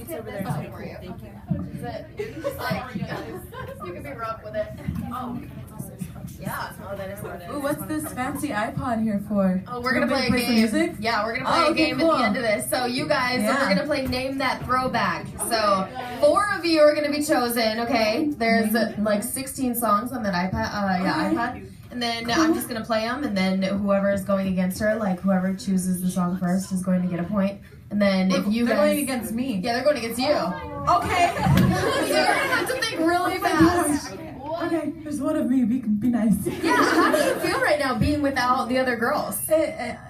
It's over there for you. Thank you. Is it? Just like, you can be rough with it. Oh. Yeah. Oh, that is what it is. Ooh, what's this fancy iPod here for? Oh, we're gonna play a game. Music? Yeah, we're gonna play a game cool. at the end of this. So you guys, we're gonna play Name That Throwback. So 4 of you are gonna be chosen. Okay. There's like 16 songs on that iPad. iPad. And then I'm just gonna play them, and then whoever is going against her, like whoever chooses the song first, is going to get a point. And then if you they're guys, going against me. Yeah, they're going against you. Okay. So you're gonna have to think really fast. Okay, there's one of me. Be nice. Yeah. How do you feel right now being without the other girls?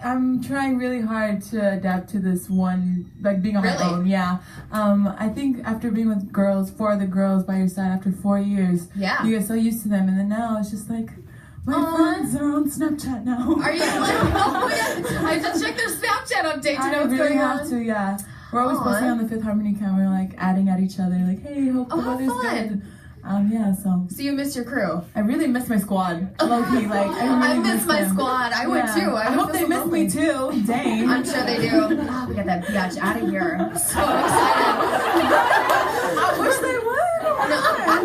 I'm trying really hard to adapt to this one, like being on my own. Yeah. I think after being with 4 other girls by your side after 4 years, you get so used to them, and then now it's just like. My friends are on Snapchat now. Are you like, oh yeah, I just checked their Snapchat update to know what's going on. I really have to, yeah. We're always posting on the Fifth Harmony camera, like adding at each other, like, hey, hope the weather's good. Yeah, so you miss your crew? I really miss my squad. Low-key, like, I really miss my squad. I would too. I hope they miss me too. Dang. I'm sure they do. Oh, we got that biatch out of here. I'm so excited. I wish they would.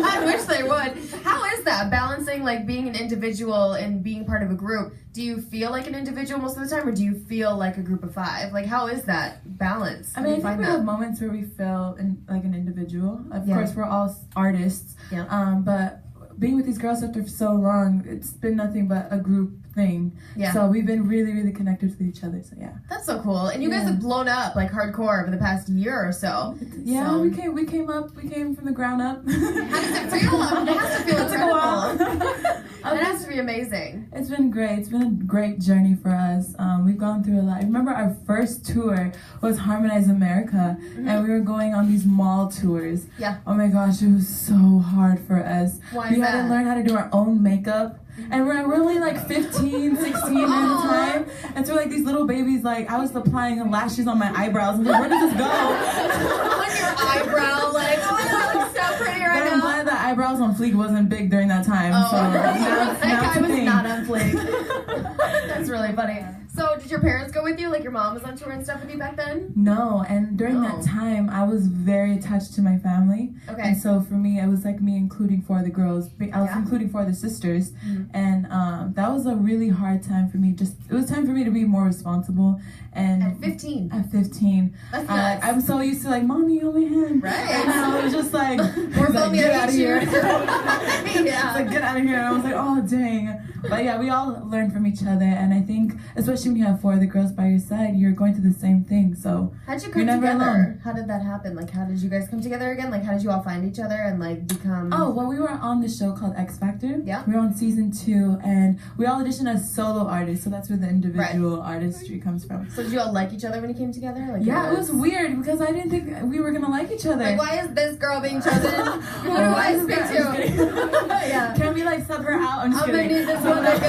I wish they would. How is that? Balancing like being an individual and being part of a group. Do you feel like an individual most of the time, or do you feel like a group of 5? Like, how is that balance? I mean, I think we have moments where we feel like an individual. Of course, we're all artists. Yeah. But being with these girls after so long, it's been nothing but a group thing. Yeah. So we've been really, really connected with each other. So yeah. That's so cool. And you guys have blown up like hardcore over the past year or so. Yeah, so. we came from the ground up. How does it feel? It has to feel incredible. It has to be amazing. It's been great. It's been a great journey for us. We've gone through a lot. I remember our first tour was Harmonize America, and we were going on these mall tours. Yeah. Oh my gosh, it was so hard for us. Why we had to learn how to do our own makeup. And we're only like 15, 16 at the time. And so like these little babies, like I was applying lashes on my eyebrows. And like, where does this go? On your eyebrow, like, oh, that looks so pretty right now. I'm glad that eyebrows on fleek wasn't big during that time. Oh, so that guy was not on fleek. That's really funny. So did your parents go with you? Like your mom was on tour and stuff with you back then? No, and during that time, I was very attached to my family. Okay. And so for me, it was like me including 4 of the girls. I was including 4 of the sisters. Mm-hmm. And that was a really hard time for me. It was time for me to be more responsible. And at 15? At 15. That's nuts. I'm so used to like, mommy, hold my hand. Right. And I was just like, get out of here. It's like, get out of here. And I was like, oh, dang. But yeah, we all learn from each other. And I think, especially when you have 4 of the girls by your side, you're going through the same thing. So how'd you come together? Alone. How did that happen? Like, how did you guys come together again? Like, how did you all find each other and like become? Oh, well, we were on the show called X Factor. Yeah. We were on season 2, and we all auditioned as solo artists. So that's where the individual artistry comes from. So did you all like each other when you came together? Like, yeah, it was weird because I didn't think we were gonna like each other. Like, why is this girl being chosen? Who do I speak to? Yeah. Can we like sub her out? I'm just kidding. I'm gonna need this one to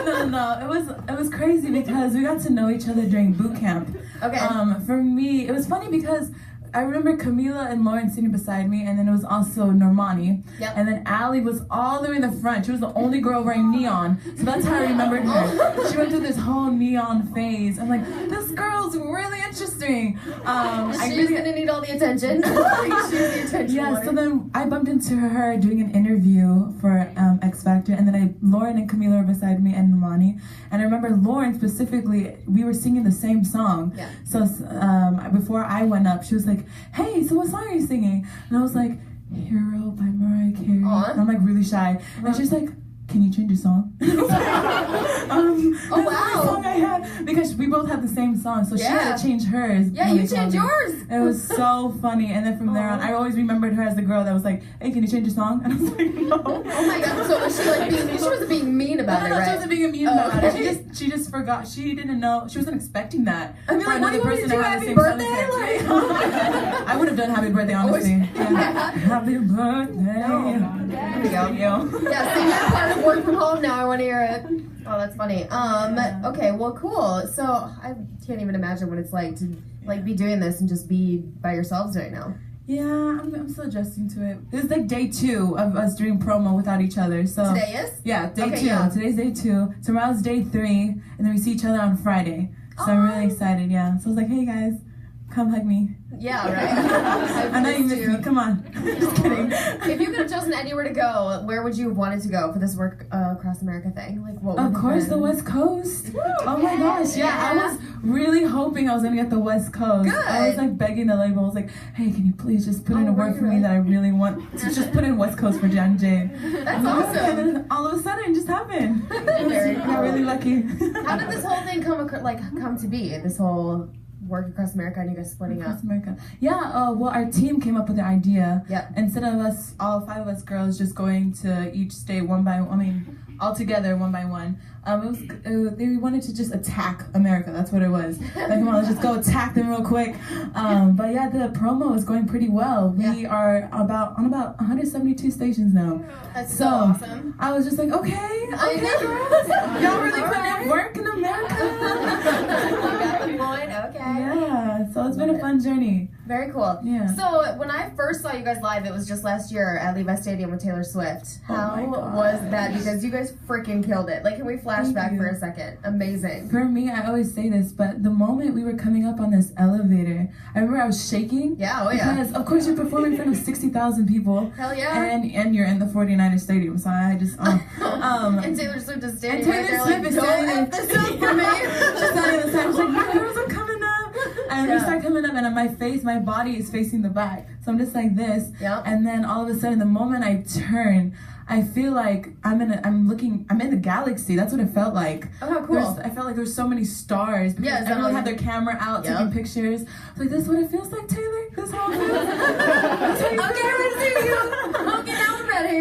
go. No. It was crazy because we got to know each other during boot camp. Okay. For me, it was funny because I remember Camila and Lauren sitting beside me, and then it was also Normani. Yep. And then Allie was all the way in the front. She was the only girl wearing neon. So that's how I remembered her. She went through this whole neon phase. I'm like, this girl's really interesting. She's gonna need all the attention. She's the attention. Yeah, so then I bumped into her doing an interview for X Factor, and then Lauren and Camila were beside me and Normani. And I remember Lauren specifically, we were singing the same song. Yeah. So before I went up, she was like, hey, so what song are you singing? And I was like, Hero by Mariah Carey. And I'm like really shy. And she's like, can you change your song? Oh wow! Song I had, because we both had the same song, so she had to change hers. Yeah, you changed yours. It was so funny, and then from there on, I always remembered her as the girl that was like, "Hey, can you change your song?" And I was like, "No." Oh my god! So was she like being? She wasn't being mean about it, right? She wasn't being mean about it. She just forgot. She didn't know. She wasn't expecting that. I mean, like, what do you want to do? Happy birthday? I would have done happy birthday, honestly. Happy birthday. There we go. Yeah, sing that part of Work From Home now. I want to hear it. Oh, that's funny. Okay, well, cool. So I can't even imagine what it's like to like be doing this and just be by yourselves right now. Yeah, I'm still adjusting to it. This is like day 2 of us doing promo without each other. So today is? Yeah, day 2. Yeah. Today's day 2. Tomorrow's day 3, and then we see each other on Friday. So I'm really excited. Yeah. So I was like, hey guys. Come hug me. Yeah, right? I know you missed me. Come on. Just kidding. If you could have chosen anywhere to go, where would you have wanted to go for this Work Across America thing? Like, what would Of course, the West Coast. Woo, Oh my gosh, yeah. I was really hoping I was gonna get the West Coast. Good. I was like begging the label. I was like, hey, can you please just put in a word for me that I really want to just put in West Coast for Dinah Jane. That's awesome. And then all of a sudden, it just happened. I got really lucky. How did this whole thing come to be? This whole Work Across America and you guys splitting up? America. Yeah, well, our team came up with the idea. Yep. Instead of us, all 5 of us girls, just going to each state all together one by one. They wanted to just attack America. That's what it was. Like, come on, let's just go attack them real quick. But yeah, the promo is going pretty well. We are on about 172 stations now. That's so awesome. I was just like, okay, girls. Y'all really put in work in America. You got the point. Okay. Yeah, so it's been a fun journey. Very cool. Yeah. So when I first saw you guys live, it was just last year at Levi Stadium with Taylor Swift. How was that? Because you guys freaking killed it. Like, can we flash back for a second? Amazing. For me, I always say this, but the moment we were coming up on this elevator, I remember I was shaking. Yeah, oh yeah. Because of course you're performing in front of 60,000 people. Hell yeah. And you're in the 49ers stadium, so I just and Taylor Swift is standing right there like, don't F this up for me. She's standing on the side. She's like, my girls are coming up. And we start coming up, and my body is facing the back. So I'm just like this. Yeah. And then all of a sudden, the moment I turn, I feel like I'm in the galaxy. That's what it felt like. Oh, how cool. I felt like there's so many stars. Because everyone had their camera out taking pictures. I was like, this is what it feels like, Taylor? This is how it feels? I'm getting ready to see you. Okay, now I'm ready.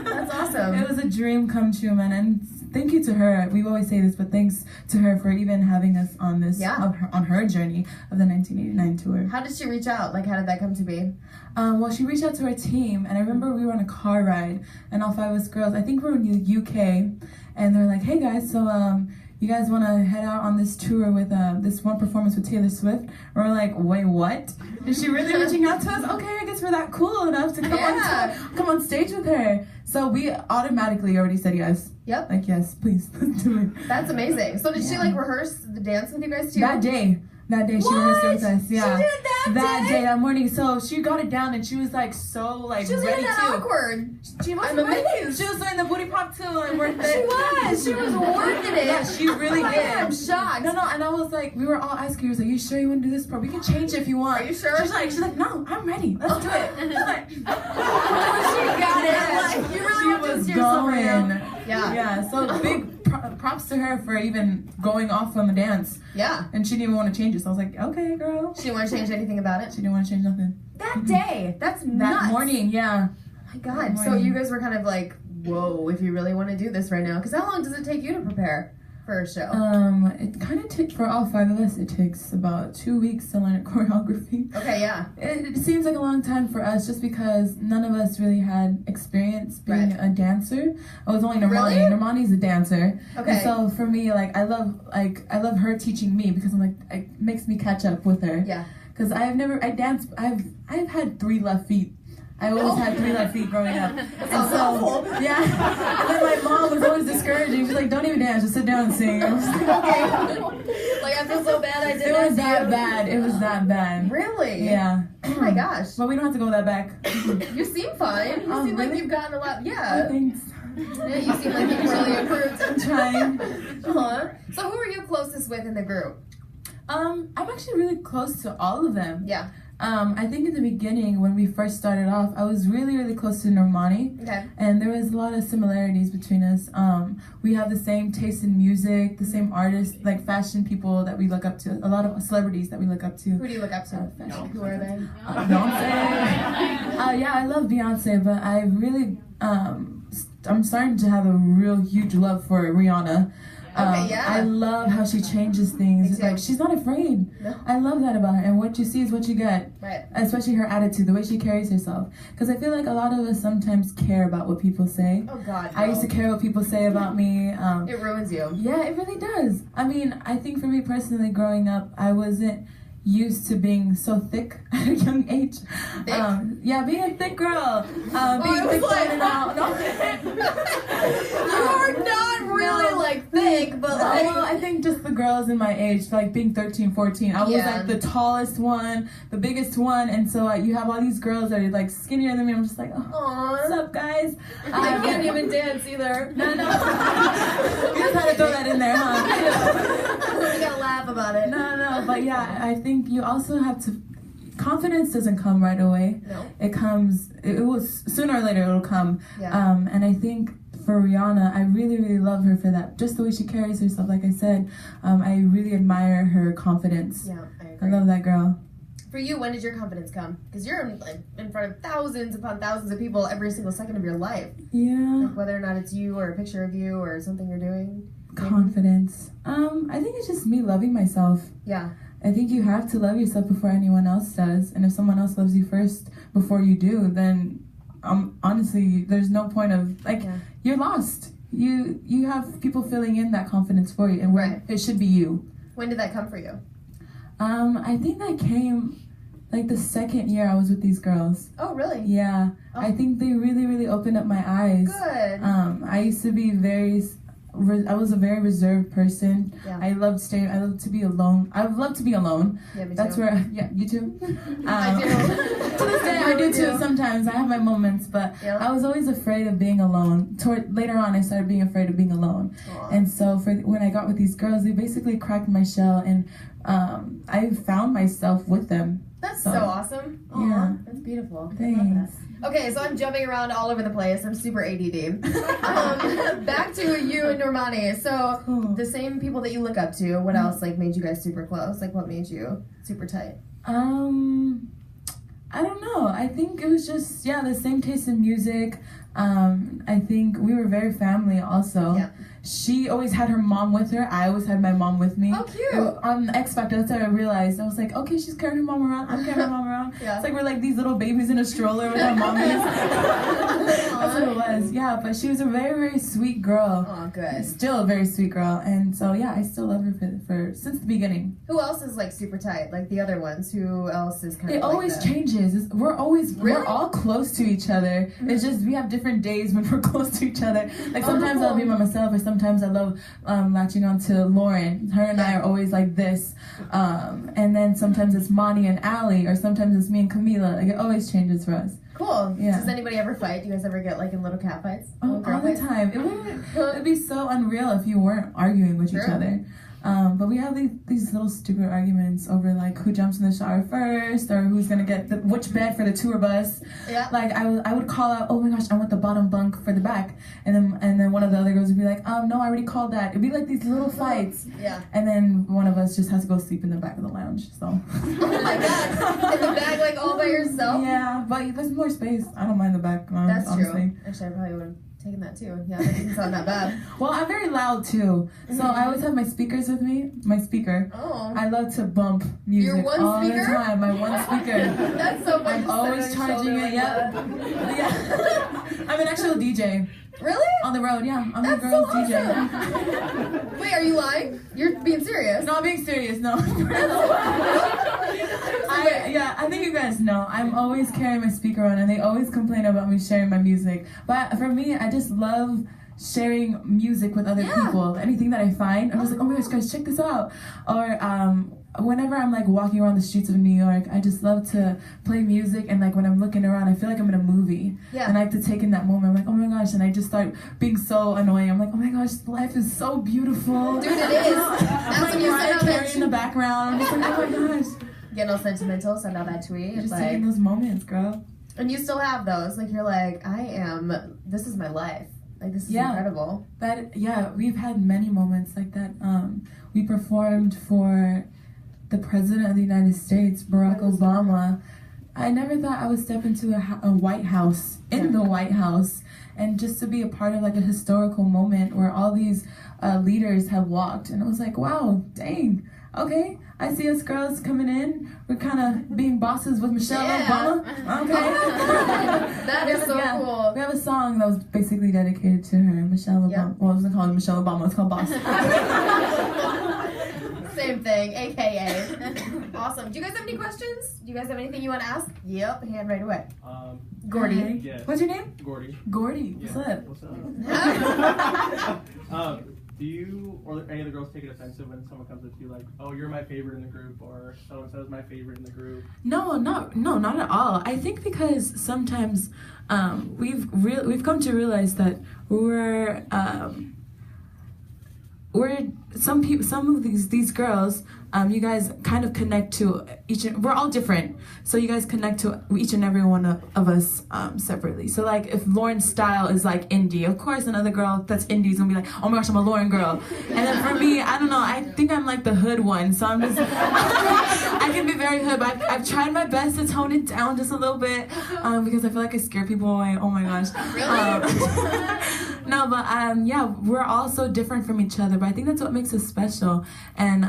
That's awesome. It was a dream come true, man. And thank you to her. We always say this, but thanks to her for even having us on this, on her journey of the 1989 tour. How did she reach out? Like, how did that come to be? Well, she reached out to her team, and I remember we were on a car ride, and all 5 of us girls, I think we were in the UK, and they're like, hey guys, so you guys want to head out on this tour with this one performance with Taylor Swift? And we're like, wait, what? Is she really reaching out to us? Okay, I guess we're that cool enough to come on stage with her. So we automatically already said yes. Yep. Like, yes, please, let's do it. That's amazing. So did she like rehearse the dance with you guys too? That day she rehearsed with us. Yeah. She did that day? That morning. So she got it down, and she was like so like she was ready that too. Awkward. She was amazing. She was doing the booty pop too, and worked it. She was working it. Yeah, she really did. I'm shocked. No, and I was like, we were all asking her, like, you sure you want to do this part? We can change it if you want. Are you sure? She's like, no, I'm ready. Let's do it. She's like, she got it. Like, you really want to steer yourself right now. Yeah. So big props to her for even going off on the dance. Yeah. And she didn't even want to change it. So I was like, okay, girl. She didn't want to change anything about it? She didn't want to change nothing. That day. That's nuts. That morning, yeah. My God. So you guys were kind of like, whoa, if you really want to do this right now. Because how long does it take you to prepare for a show? It kind of takes, for all 5 of us, it takes about 2 weeks to learn choreography. Okay, yeah. It seems like a long time for us just because none of us really had experience being a dancer. I was only Normani. Really? Normani's a dancer. Okay. And so for me, like I love her teaching me because I'm like, it makes me catch up with her. Yeah. Because I've had 3 left feet. I always had 3 left feet growing up. And so, yeah. And then my mom was always discouraging. She's like, don't even dance, just sit down and sing. I was like, okay. Like, I feel so bad I did It was that bad. It was that bad. Really? Yeah. Oh my gosh. But we don't have to go that back. You seem fine. You seem like you've gotten a lot. Yeah. Oh, thanks. Yeah, you seem like you've really improved. I'm trying. So who are you closest with in the group? I'm actually really close to all of them. Yeah. I think in the beginning, when we first started off, I was really, really close to Normani. Okay. And there was a lot of similarities between us. We have the same taste in music, the same artists, like fashion people that we look up to, a lot of celebrities that we look up to. Who do you look up to? Who are they? Beyonce. Yeah, I love Beyonce, but I really, I'm starting to have a real huge love for Rihanna. Okay, yeah. I love how she changes things. Like, she's not afraid. No. I love that about her. And what you see is what you get. Right. Especially her attitude, the way she carries herself. Because I feel like a lot of us sometimes care about what people say. Oh, God. I used to care what people say about me. It ruins you. Yeah, it really does. I mean, I think for me personally, growing up, I wasn't used to being so thick at a young age. Yeah, being a thick girl. Being thick and all. No. You're not really like thick, but like. Well, I think just the girls in my age, like being 13, 14, I was like the tallest one, the biggest one, and so you have all these girls that are like skinnier than me. I'm just like, oh, what's up, guys? I can't even dance either. No. You just had to throw that in there, huh? We gotta laugh about it. No, but yeah, I think you also have to. Confidence doesn't come right away. No. It comes. It will sooner or later. It'll come. Yeah. And I think for Rihanna, I really, really love her for that. Just the way she carries herself. Like I said, I really admire her confidence. Yeah, I agree. I love that girl. For you, when did your confidence come? Because you're in front of thousands upon thousands of people every single second of your life. Yeah. Like whether or not it's you or a picture of you or something you're doing. Confidence. I think it's just me loving myself. Yeah. I think you have to love yourself before anyone else does. And if someone else loves you first before you do, then honestly, there's no point of, you're lost. You have people filling in that confidence for you, and it should be you. When did that come for you? I think that came like the second year I was with these girls. Oh, really? Yeah. Oh. I think they really, really opened up my eyes. Good. I used to be I was a very reserved person. Yeah. I loved to be alone. I love to be alone. Yeah, me That's too. You too? I do. To this day, I do too sometimes. I have my moments, but I was always afraid of being alone. Later on, I started being afraid of being alone. Aww. And so when I got with these girls, they basically cracked my shell, and I found myself with them. That's so awesome. Aww, yeah. That's beautiful. Thanks. I love that. Okay, so I'm jumping around all over the place. I'm super ADD. Back to you and Normani. So the same people that you look up to, what else like made you guys super close? Like what made you super tight? I don't know. I think it was just the same taste in music. I think we were very family also. Yeah. She always had her mom with her. I always had my mom with me. Oh, cute. On X Factor, that's how I realized. I was like, okay, she's carrying her mom around. I'm carrying my mom around. Yeah. It's like we're like these little babies in a stroller with our mommies. That's what it was. Yeah, but she was a very, very sweet girl. Oh, good. Still a very sweet girl. And so, I still love her for since the beginning. Who else is like super tight? Like the other ones? Who else is kind of It like always changes. We're all close to each other. Mm-hmm. It's just we have different days when we're close to each other. Like sometimes I'll be by myself, or sometimes I love latching on to Lauren. Her and I are always like this. And then sometimes it's Monty and Allie, or sometimes it's me and Camila. Like it always changes for us. Cool. Yeah. Does anybody ever fight? Do you guys ever get like in little cat fights? Oh, all the time. It'd be so unreal if you weren't arguing with each other. But we have these little stupid arguments over like who jumps in the shower first, or who's gonna get which bed for the tour bus. Yeah. Like I would call out, oh my gosh, I want the bottom bunk for the back, and then one of the other girls would be like, no, I already called that. It'd be like these little fights. Yeah. And then one of us just has to go sleep in the back of the lounge. So. Oh my god! In the back, like all by yourself. Yeah, but there's more space. I don't mind the back lounge. That's honestly. true. Actually, I probably would have taken that too. Yeah, that doesn't sound that bad. Well, I'm very loud too, so I always have my speakers with me. My speaker. Oh. I love to bump music Your one all speaker? the time. My one speaker. That's so funny. I'm always charging it. Yep. Yeah. I'm an actual DJ. Really? On the road, yeah. I'm That's a girl's so DJ. awesome. Wait, are you lying? You're being serious? Not being serious, no. I think you guys know. I'm always carrying my speaker on, and they always complain about me sharing my music. But for me, I just love sharing music with other people. Anything that I find, I'm just like, oh my gosh, guys, check this out. Or whenever I'm like walking around the streets of New York, I just love to play music, and like when I'm looking around, I feel like I'm in a movie. Yeah. And I have to take in that moment. I'm like, oh my gosh, and I just start being so annoying. I'm like, oh my gosh, life is so beautiful. Dude, it is. That's when you send out that in the background. I'm just like, oh my gosh. Get all sentimental, send out that tweet. Just like, taking those moments, girl. And you still have those. Like you're like, this is my life. Like this is incredible. We've had many moments like that. We performed for the President of the United States, Barack Obama. I never thought I would step into a White House, in the White House, and just to be a part of like a historical moment where all these leaders have walked. And it was like, wow, dang, okay. I see us girls coming in. We're kind of being bosses with Michelle Obama. Okay. That is so cool. We have a song that was basically dedicated to her, Michelle Obama. Well, it wasn't called Michelle Obama. It's called Boss. Same thing, AKA. Awesome. Do you guys have any questions? Do you guys have anything you want to ask? Yep, hand right away. Gordy. Hi. Yes. What's your name? Gordy. Gordy. Yeah. What's up? What's up? Do you or any of the girls take it offensive when someone comes up to you like, "Oh, you're my favorite in the group," or "So and so is my favorite in the group"? No, not at all. I think because sometimes we've come to realize that we're some of these girls, you guys kind of connect to we're all different, so you guys connect to each and every one of us separately. So like if Lauren's style is like indie, of course another girl that's indie is gonna be like, oh my gosh, I'm a Lauren girl. And then for me, I don't know, I think I'm like the hood one, so I'm just I can be very hood, but I've tried my best to tone it down just a little bit because I feel like I scare people away. Oh my gosh. Really? No, but yeah, we're all so different from each other, but I think that's what makes us special. And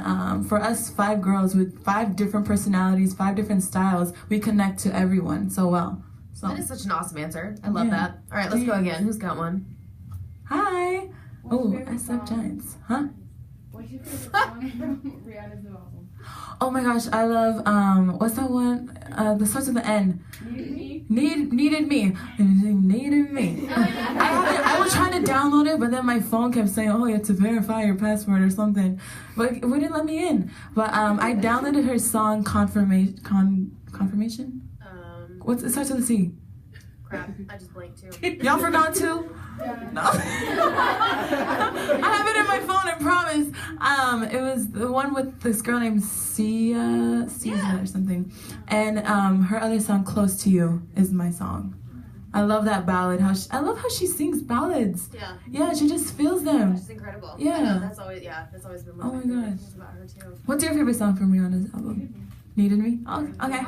for us 5 girls with 5 different personalities, 5 different styles, we connect to everyone so well. So that is such an awesome answer. I love that. All right, let's go again. Who's got one? Hi. Oh, I Suck Giants. Huh? What's your favorite song from Rihanna's new album? Oh my gosh, I love what's that one? The starts with the N. Needed me. I was trying to download it, but then my phone kept saying, "Oh, you have to verify your password or something," but it wouldn't let me in. But I downloaded her song Confirmation. It starts with a C. Crap, I just blanked too. Y'all forgot too? Yeah. No. I have it in my phone, I promise. It was the one with this girl named Sia or something. And her other song, Close to You, is my song. I love that ballad. I love how she sings ballads. Yeah. Yeah, she just feels them. She's incredible. Yeah. I know, that's always been one of my favorite things about her too. What's your favorite song from Rihanna's album? Needed Me? Oh, okay.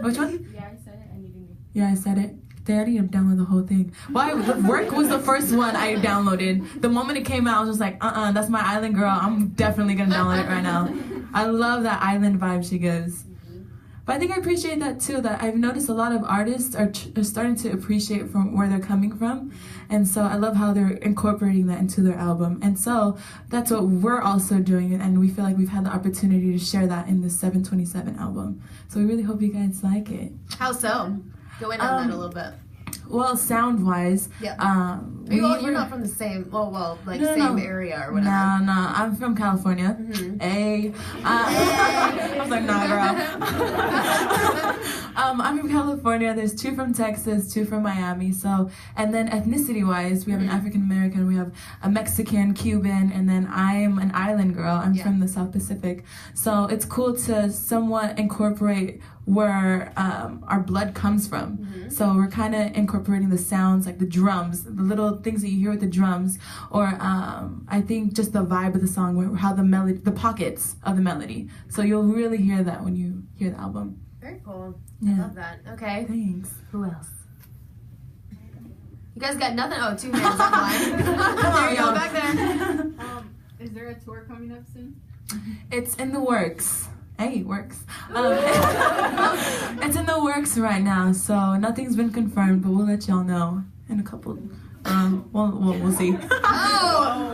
Which one? Yeah, I said it. I needed me. Yeah, I said it. I didn't download the whole thing. Why? Work was the first one I downloaded. The moment it came out, I was just like, that's my island girl. I'm definitely gonna download it right now. I love that island vibe she gives. But I think I appreciate that too, that I've noticed a lot of artists are starting to appreciate from where they're coming from. And so I love how they're incorporating that into their album. And so that's what we're also doing. And we feel like we've had the opportunity to share that in the 727 album. So we really hope you guys like it. How so? Go in on that a little bit. Well, sound-wise, you're not from the same, same area or whatever. No, I'm from California. Hey. I was like, nah, girl. I'm from California. There's 2 from Texas, 2 from Miami. So, and then ethnicity-wise, we have an African-American, we have a Mexican, Cuban, and then I'm an island girl. I'm from the South Pacific. So it's cool to somewhat incorporate where our blood comes from. So we're kind of incorporating the sounds, like the drums, the little things that you hear with the drums, or I think just the vibe of the song, how the melody, the pockets of the melody. So you'll really hear that when you hear the album. Very cool. Yeah. I love that. Okay. Thanks. Who else? You guys got nothing? Oh, 2 hands up line. Come on, you go back there. Is there a tour coming up soon? It's in the works. Hey, it works. It's in the works right now, so nothing's been confirmed, but we'll let y'all know in a couple. We'll see.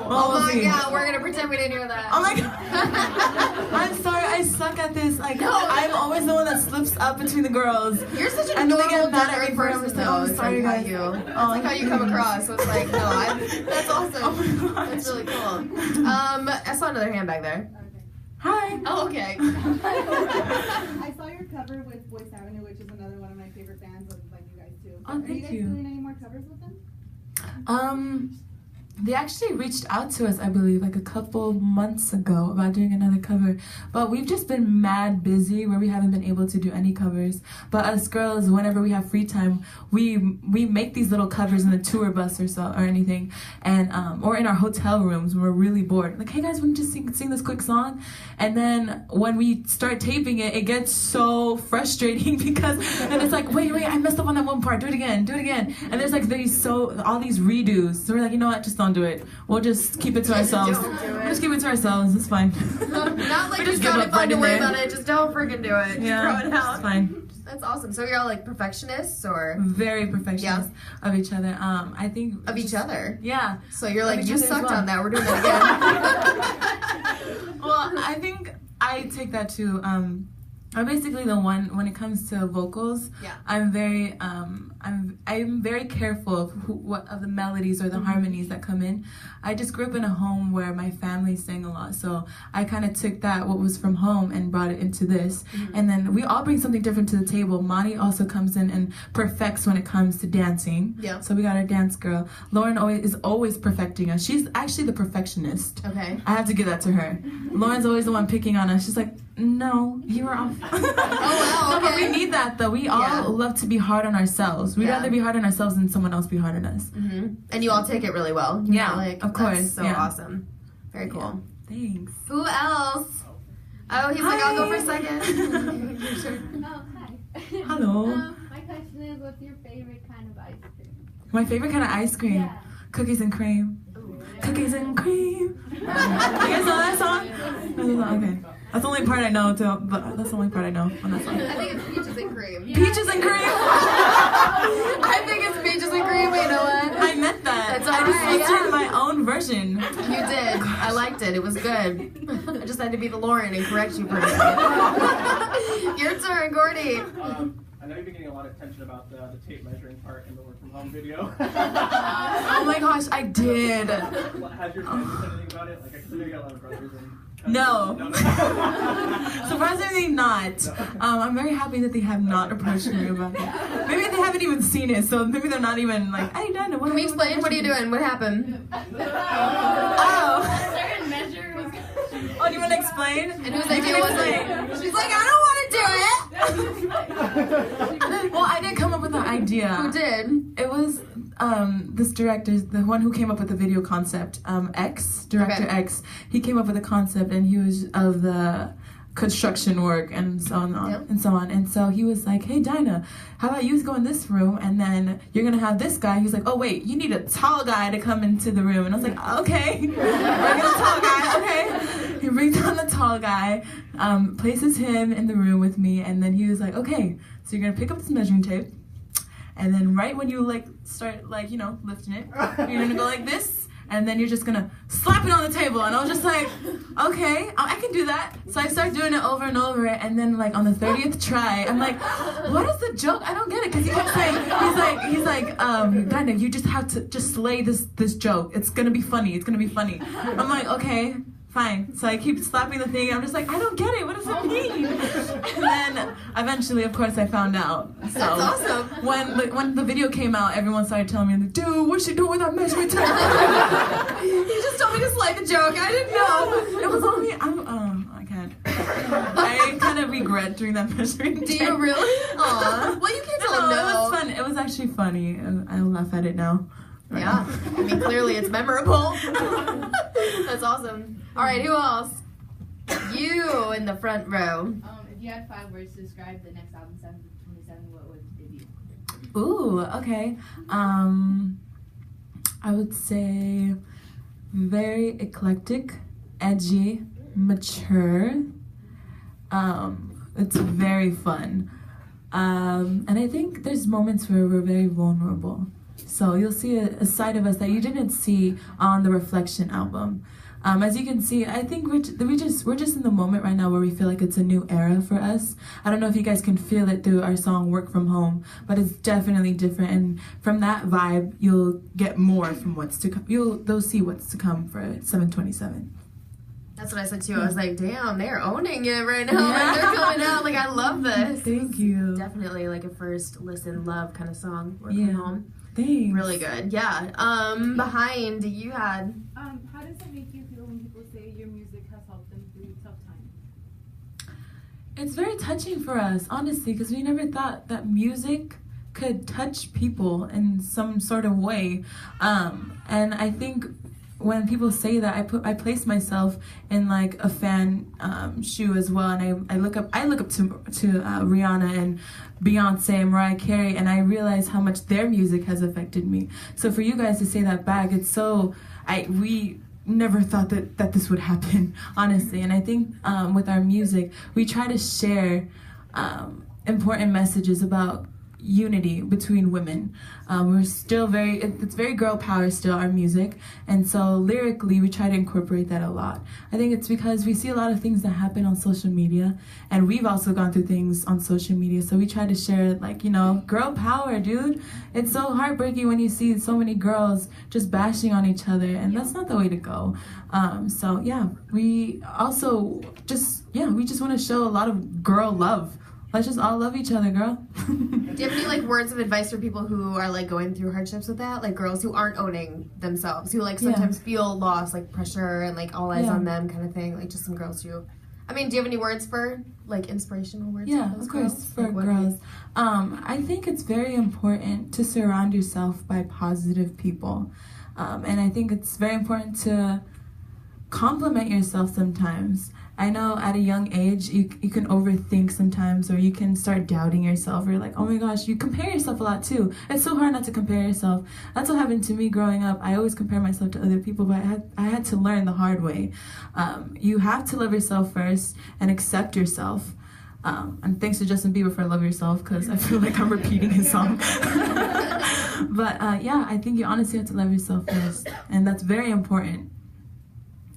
Oh my God, we're gonna pretend we didn't hear that. Oh my God. I'm sorry, I suck at this. Like, I'm always the one that slips up between the girls. You're such a And then they normal, get mad at down-to-earth me for person, everything. though. I'm sorry, It's like guys. That's like how you come across. So it's like, that's awesome. Oh my gosh. That's really cool. I saw another hand back there. Hi. Oh, okay. I saw your cover with Voice Avenue, which is another one of my favorite bands, like you guys too. Oh, Are you guys doing any more covers with them? They actually reached out to us, I believe, like a couple months ago about doing another cover. But we've just been mad busy where we haven't been able to do any covers. But us girls, whenever we have free time, we make these little covers in the tour bus or anything, and or in our hotel rooms when we're really bored. Like, hey guys, we just sing this quick song. And then when we start taping it, it gets so frustrating because then it's like, wait, I messed up on that one part. Do it again. And there's like all these redos. So we're like, you know what? Just don't do it. We'll just keep it to ourselves. Don't do it. We'll just keep it to ourselves. It's fine. Not like We just give gotta up find a right way in there. about it. Just don't freaking do it. Yeah, Just throw it out. it's fine. That's awesome. So you're all like perfectionists, or Very perfectionist of each other. I think of each other? Yeah. So you're Of like, each you other as sucked well. on that. We're doing that again. Well, I think I take that too. I'm basically the one when it comes to vocals. Yeah. I'm very careful of what of the melodies or the harmonies that come in. I just grew up in a home where my family sang a lot, so I kind of took that what was from home and brought it into this. And then we all bring something different to the table. Monty also comes in and perfects when it comes to dancing. Yeah. So we got our dance girl. Lauren is always perfecting us. She's actually the perfectionist. Okay. I have to give that to her. Lauren's always the one picking on us. She's like, no, you were off. Oh, wow, No, but okay. we need that though. We all love to be hard on ourselves. We'd rather be hard on ourselves than someone else be hard on us. And you all take it really well. You Yeah, know, like, of course, That's so yeah. awesome. Very cool. Thanks. Who else? Oh, he's like, I'll go for a second. Sure. Oh, hi. Hello. My question is, what's your favorite kind of ice cream? My favorite kind of ice cream. Yeah. Cookies and cream. Cookies and cream. You guys know that song? Okay. That's the only part I know too, but that's the only part I know on that song. I think it's peaches and cream. Peaches and cream? I think it's peaches and cream, but you know what? I meant that. It's I just alright, listened to my own version. You did. I liked it. It was good. I just had to be the Lauren and correct you for a second. Your turn, Gordy. I know you've been getting a lot of attention about the tape measuring part in the work from home video. Oh my gosh, I did. Has your family said anything about it? Like, I know you got a lot of brothers and No. Surprisingly not. I'm very happy that they have not approached me about it. Maybe they haven't even seen it, so maybe they're not even like, hey, Dinah, what Can we explain? What are you doing? What happened? Oh. Certain measure was. Oh, do you want to explain? And whose idea was it? She's like, I don't want to do it. Well, I didn't come up with the idea. Who did? It was this director, the one who came up with the video concept, Director Okay. X. He came up with the concept, and he was of the construction work and so on and so on. And so he was like, hey, Dinah, how about you go in this room, and then you're going to have this guy. He's like, oh, wait, you need a tall guy to come into the room. And I was like, okay, bring in a tall guy, okay. He brings on the tall guy, places him in the room with me, and then he was like, okay, so you're going to pick up this measuring tape, and then right when you start lifting it, you're going to go like this, and then you're just gonna slap it on the table. And I was just like, okay, I can do that. So I start doing it over and over, and then on the 30th try, I'm like, what is the joke? I don't get it, because he kept saying, he's like, Dinah, you just have to just slay this joke. It's gonna be funny. I'm like, okay, fine. So I keep slapping the thing. I'm just like, I don't get it. What does it mean? And then eventually, of course, I found out. So That's awesome. When the video came out, everyone started telling me, dude, what's she doing with that measuring tape? You just told me to slay the joke. I didn't know. It was only, I can't. I kind of regret doing that measuring tape. Do you really? Aw. Well, you can't tell him No, no. it was fun. It was actually funny. I laugh at it now. Yeah. I mean, clearly it's memorable. That's awesome. All right, who else? You in the front row. If you had 5 words to describe the next album, 727, what would it be? Ooh, okay. I would say very eclectic, edgy, mature. It's very fun. And I think there's moments where we're very vulnerable. So you'll see a side of us that you didn't see on the Reflection album. As you can see, I think we're just in the moment right now where we feel like it's a new era for us. I don't know if you guys can feel it through our song Work From Home, but it's definitely different. And from that vibe, you'll get more from what's to come. They'll see what's to come for 727. That's what I said too. I was like, damn, they're owning it right now. Yeah. Like, they're coming out. Like, I love this. Thank you. Definitely like a first listen, love kind of song. Work Yeah. from home. Thanks. Really good. Yeah. Behind, you had. How does it make you feel when people say your music has helped them through tough times? It's very touching for us, honestly, because we never thought that music could touch people in some sort of way. And I think when people say that, I place myself in like a fan shoe as well, and I look up to Rihanna and Beyonce and Mariah Carey, and I realize how much their music has affected me. So for you guys to say that back, it's so we never thought that this would happen, honestly. And I think with our music, we try to share important messages about unity between women. We're still it's very girl power still, our music, and so lyrically we try to incorporate that a lot. I think it's because we see a lot of things that happen on social media, and we've also gone through things on social media, so we try to share, like, you know, girl power, dude. It's so heartbreaking when you see so many girls just bashing on each other, and that's not the way to go. So yeah, we also we just want to show a lot of girl love. Let's just all love each other, girl. Do you have any like words of advice for people who are like going through hardships with that? Like girls who aren't owning themselves, who like sometimes feel lost, like pressure and like all eyes on them kind of thing. Like just some girls who, I mean, do you have any words for like inspirational words? Yeah, for those of course, girls? for like, girls. I think it's very important to surround yourself by positive people. And I think it's very important to compliment yourself sometimes. I know at a young age you can overthink sometimes, or you can start doubting yourself, or you're like, oh my gosh, you compare yourself a lot too. It's so hard not to compare yourself. That's what happened to me growing up. I always compare myself to other people, but I had to learn the hard way. You have to love yourself first and accept yourself. And thanks to Justin Bieber for Love Yourself, because I feel like I'm repeating his song. But yeah, I think you honestly have to love yourself first, and that's very important.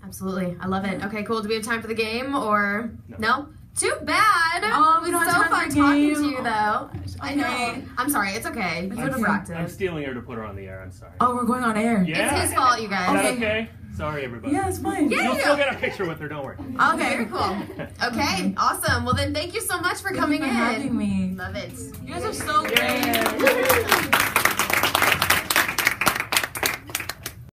Absolutely. I love it. Okay, cool. Do we have time for the game or no? Too bad. Oh, we don't have time for the talking game. to you though. I know. Okay. I'm sorry. It's okay. You would have rocked I'm it. stealing her to put her on the air. I'm sorry. Oh, we're going on air. Yeah. It's his fault, you Is guys. that okay? Sorry, everybody. Yeah, it's fine. Yeah. You'll still get a picture with her. Don't worry. Okay, very cool. Okay, awesome. Well then, thank you so much for coming Thank you for in. having me. Love it. You guys are so great. Yay.